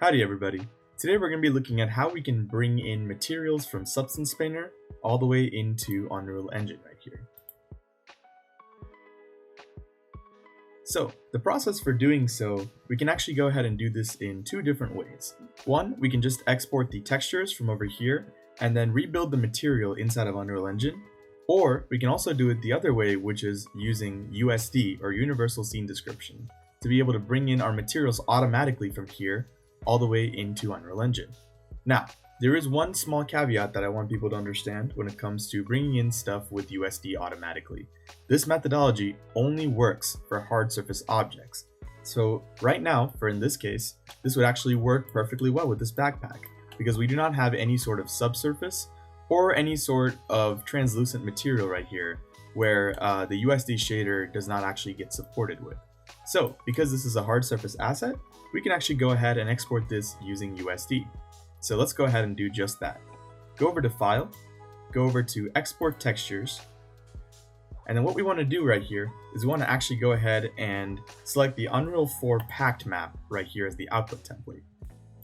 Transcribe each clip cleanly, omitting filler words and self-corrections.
Howdy everybody. Today we're going to be looking at how we can bring in materials from Substance Painter all the way into Unreal Engine right here. So the process for doing so, we can actually go ahead and do this in two different ways. One, we can just export the textures from over here and then rebuild the material inside of Unreal Engine. Or we can also do it the other way, which is using USD or Universal Scene Description to be able to bring in our materials automatically from here all the way into Unreal Engine. Now, there is one small caveat that I want people to understand when it comes to bringing in stuff with USD automatically. This methodology only works for hard surface objects. So right now, in this case, this would actually work perfectly well with this backpack because we do not have any sort of subsurface or any sort of translucent material right here where the USD shader does not actually get supported with. So because this is a hard surface asset, we can actually go ahead and export this using USD. So let's go ahead and do just that. Go over to File, go over to Export Textures, and then what we want to do right here is we want to actually go ahead and select the Unreal 4 packed map right here as the output template.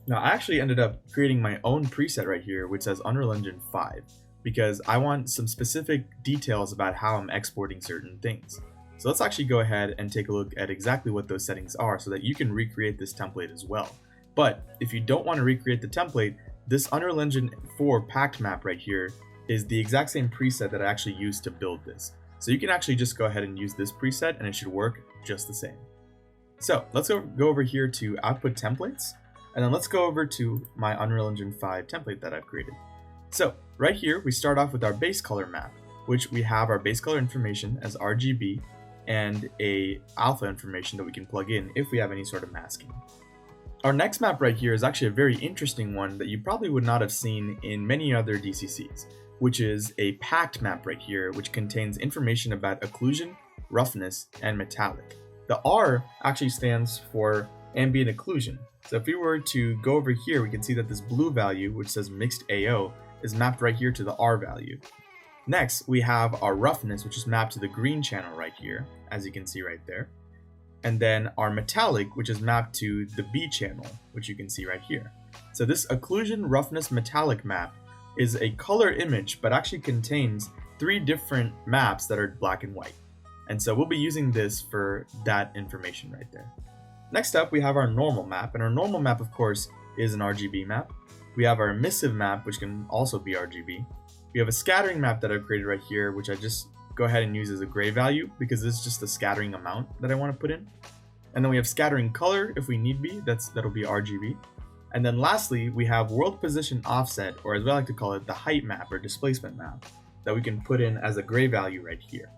Now I actually ended up creating my own preset right here which says Unreal Engine 5 because I want some specific details about how I'm exporting certain things. So let's actually go ahead and take a look at exactly what those settings are so that you can recreate this template as well. But if you don't want to recreate the template, this Unreal Engine 4 packed map right here is the exact same preset that I actually used to build this. So you can actually just go ahead and use this preset and it should work just the same. So let's go over here to Output Templates, and then let's go over to my Unreal Engine 5 template that I've created. So right here, we start off with our base color map, which we have our base color information as RGB, and a alpha information that we can plug in if we have any sort of masking. Our next map right here is actually a very interesting one that you probably would not have seen in many other DCCs, which is a packed map right here, which contains information about occlusion, roughness, and metallic. The R actually stands for ambient occlusion. So if we were to go over here, we can see that this blue value, which says mixed AO, is mapped right here to the R value. Next, we have our roughness, which is mapped to the green channel right here, as you can see right there. And then our metallic, which is mapped to the B channel, which you can see right here. So this occlusion, roughness, metallic map is a color image, but actually contains three different maps that are black and white. And so we'll be using this for that information right there. Next up, we have our normal map, and our normal map, of course, is an RGB map. We have our emissive map, which can also be RGB. We have a scattering map that I've created right here, which I just go ahead and use as a gray value because this is just the scattering amount that I want to put in. And then we have scattering color if we need be, that'll be RGB. And then lastly, we have world position offset, or as I like to call it, the height map or displacement map that we can put in as a gray value right here.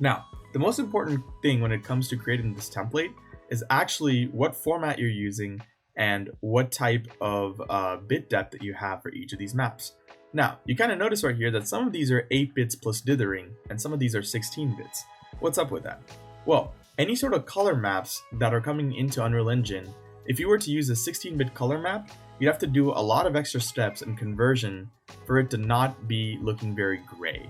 Now, the most important thing when it comes to creating this template is actually what format you're using and what type of bit depth that you have for each of these maps. Now, you kind of notice right here that some of these are 8 bits plus dithering, and some of these are 16 bits. What's up with that? Well, any sort of color maps that are coming into Unreal Engine, if you were to use a 16-bit color map, you'd have to do a lot of extra steps and conversion for it to not be looking very gray.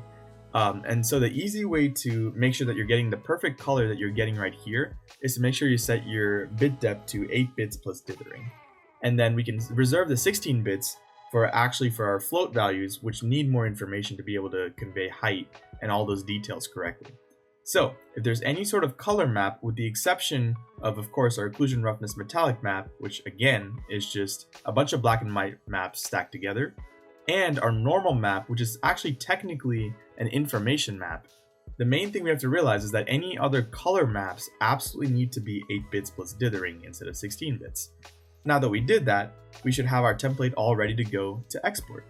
And so the easy way to make sure that you're getting the perfect color that you're getting right here is to make sure you set your bit depth to 8 bits plus dithering. And then we can reserve the 16 bits for our float values, which need more information to be able to convey height and all those details correctly. So if there's any sort of color map, with the exception of course, our occlusion, roughness, metallic map, which again is just a bunch of black and white maps stacked together, and our normal map, which is actually technically an information map, the main thing we have to realize is that any other color maps absolutely need to be 8 bits plus dithering instead of 16 bits. Now that we did that, we should have our template all ready to go to export.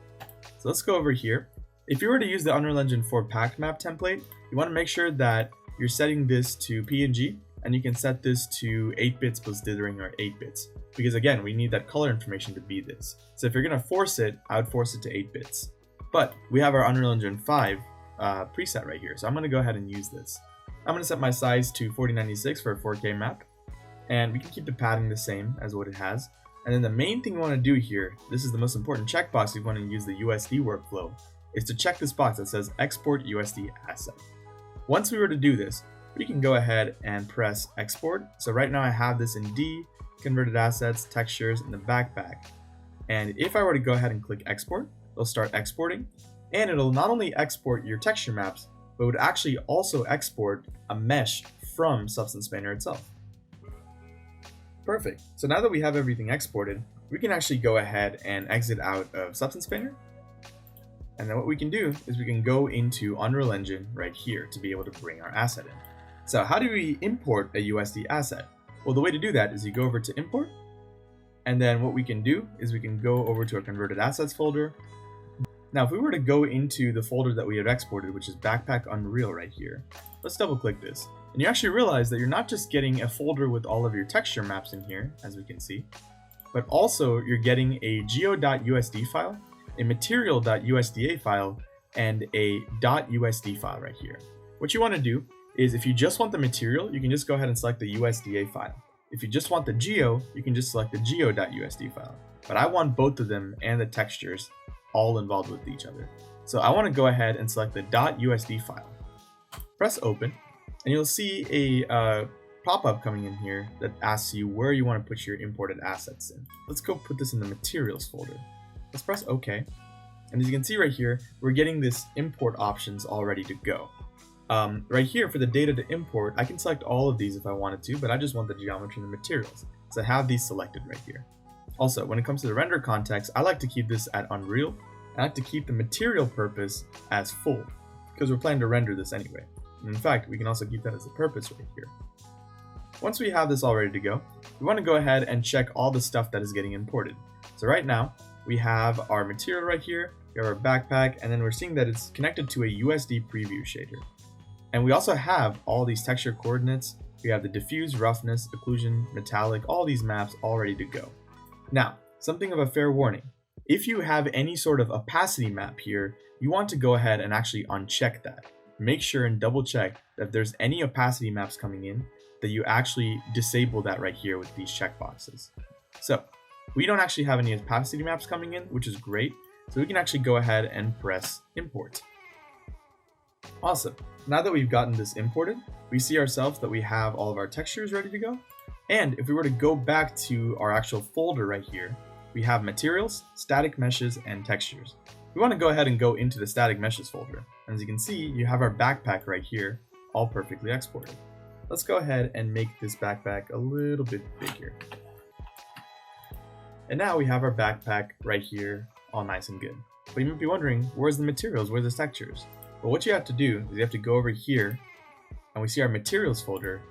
So let's go over here. If you were to use the Unreal Engine 4 packed map template, you want to make sure that you're setting this to PNG, and you can set this to 8 bits plus dithering or 8 bits. Because again, we need that color information to be this. So if you're going to force it, I would force it to 8 bits. But we have our Unreal Engine 5 preset right here, so I'm going to go ahead and use this. I'm going to set my size to 4096 for a 4K map, and we can keep the padding the same as what it has. And then the main thing we want to do here, this is the most important checkbox if you want to use the USD workflow, is to check this box that says Export USD Asset. Once we were to do this, we can go ahead and press Export. So right now I have this in D, converted assets, textures, and the backpack. And if I were to go ahead and click export, it'll start exporting, and it'll not only export your texture maps, but would actually also export a mesh from Substance Painter itself. Perfect. So now that we have everything exported, we can actually go ahead and exit out of Substance Painter. And then what we can do is we can go into Unreal Engine right here to be able to bring our asset in. So how do we import a USD asset? Well, the way to do that is you go over to import, and then what we can do is we can go over to our converted assets folder. Now, if we were to go into the folder that we have exported, which is Backpack Unreal right here, let's double click this. And you actually realize that you're not just getting a folder with all of your texture maps in here, as we can see, but also you're getting a geo.usd file, a material.usda file, and a .usd file right here. What you want to do is if you just want the material, you can just go ahead and select the USDA file. If you just want the geo, you can just select the geo.usd file. But I want both of them and the textures all involved with each other. So I want to go ahead and select the .usd file. Press open, and you'll see a pop-up coming in here that asks you where you want to put your imported assets in. Let's go put this in the materials folder. Let's press OK. And as you can see right here, we're getting this import options all ready to go. Right here for the data to import, I can select all of these if I wanted to, but I just want the geometry and the materials. So I have these selected right here. Also, when it comes to the render context, I like to keep this at Unreal. I like to keep the material purpose as full because we're planning to render this anyway. And in fact, we can also keep that as the purpose right here. Once we have this all ready to go, we want to go ahead and check all the stuff that is getting imported. So right now, we have our material right here, we have our backpack, and then we're seeing that it's connected to a USD preview shader. And we also have all these texture coordinates. We have the diffuse, roughness, occlusion, metallic, all these maps all ready to go. Now, something of a fair warning. If you have any sort of opacity map here, you want to go ahead and actually uncheck that. Make sure and double check that if there's any opacity maps coming in, that you actually disable that right here with these checkboxes. So we don't actually have any opacity maps coming in, which is great. So we can actually go ahead and press import. Awesome. Now that we've gotten this imported, we see ourselves that we have all of our textures ready to go. And if we were to go back to our actual folder right here, we have materials, static meshes, and textures. We want to go ahead and go into the static meshes folder. And as you can see, you have our backpack right here, all perfectly exported. Let's go ahead and make this backpack a little bit bigger. And now we have our backpack right here, all nice and good. But you might be wondering, where's the materials, where's the textures? Well, what you have to do is you have to go over here, and we see our materials folder.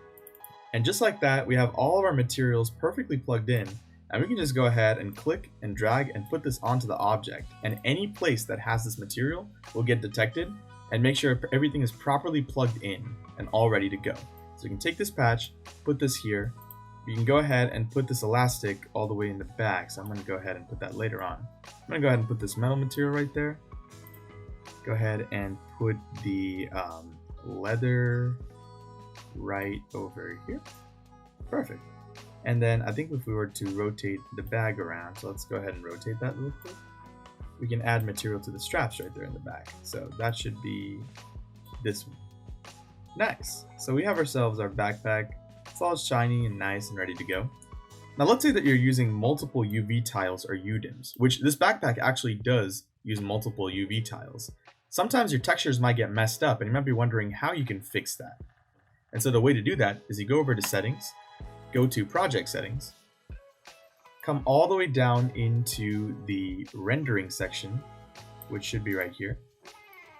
And just like that, we have all of our materials perfectly plugged in, and we can just go ahead and click and drag and put this onto the object. And any place that has this material will get detected and make sure everything is properly plugged in and all ready to go. So you can take this patch, put this here. You can go ahead and put this elastic all the way in the back. So I'm going to go ahead and put that later on. I'm going to go ahead and put this metal material right there. Go ahead and put the leather right over here. Perfect. And then I think if we were to rotate the bag around, so let's go ahead and rotate that real quick. We can add material to the straps right there in the back. So that should be this one. Nice. So we have ourselves our backpack. It's all shiny and nice and ready to go. Now let's say that you're using multiple UV tiles or UDIMs, which this backpack actually does use multiple UV tiles. Sometimes your textures might get messed up and you might be wondering how you can fix that. And so the way to do that is you go over to settings, go to project settings, come all the way down into the rendering section, which should be right here.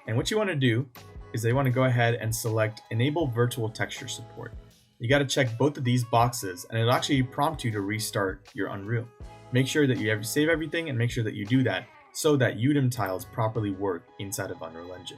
And what you want to do is you want to go ahead and select enable virtual texture support. You got to check both of these boxes and it'll actually prompt you to restart your Unreal. Make sure that you save everything and make sure that you do that so that UDIM tiles properly work inside of Unreal Engine.